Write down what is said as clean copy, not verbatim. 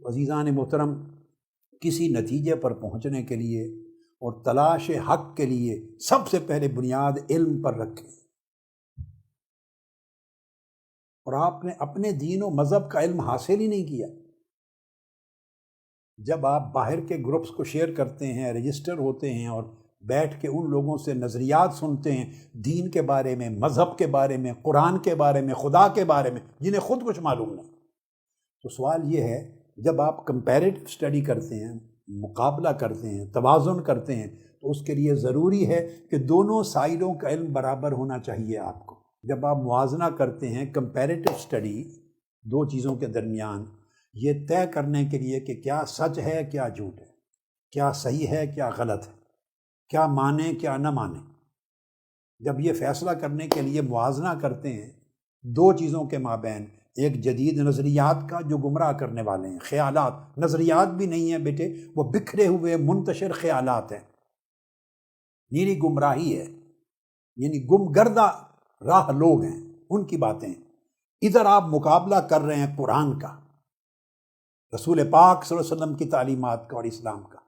عزیزان محترم، کسی نتیجے پر پہنچنے کے لیے اور تلاش حق کے لیے سب سے پہلے بنیاد علم پر رکھیں، اور آپ نے اپنے دین و مذہب کا علم حاصل ہی نہیں کیا۔ جب آپ باہر کے گروپس کو شیئر کرتے ہیں، رجسٹر ہوتے ہیں اور بیٹھ کے ان لوگوں سے نظریات سنتے ہیں دین کے بارے میں، مذہب کے بارے میں، قرآن کے بارے میں، خدا کے بارے میں، جنہیں خود کچھ معلوم نہیں، تو سوال یہ ہے جب آپ کمپیریٹو اسٹڈی کرتے ہیں، مقابلہ کرتے ہیں، توازن کرتے ہیں، تو اس کے لیے ضروری ہے کہ دونوں سائڈوں کا علم برابر ہونا چاہیے آپ کو۔ جب آپ موازنہ کرتے ہیں کمپیریٹو اسٹڈی دو چیزوں کے درمیان، یہ طے کرنے کے لیے کہ کیا سچ ہے کیا جھوٹ ہے، کیا صحیح ہے کیا غلط ہے، کیا مانیں کیا نہ مانیں، جب یہ فیصلہ کرنے کے لیے موازنہ کرتے ہیں دو چیزوں کے مابین، ایک جدید نظریات کا جو گمراہ کرنے والے ہیں، خیالات، نظریات بھی نہیں ہیں بیٹے، وہ بکھرے ہوئے منتشر خیالات ہیں، نیری گمراہی ہے، یعنی گم گردہ راہ لوگ ہیں، ان کی باتیں۔ ادھر آپ مقابلہ کر رہے ہیں قرآن کا، رسول پاک صلی اللہ علیہ وسلم کی تعلیمات کا اور اسلام کا۔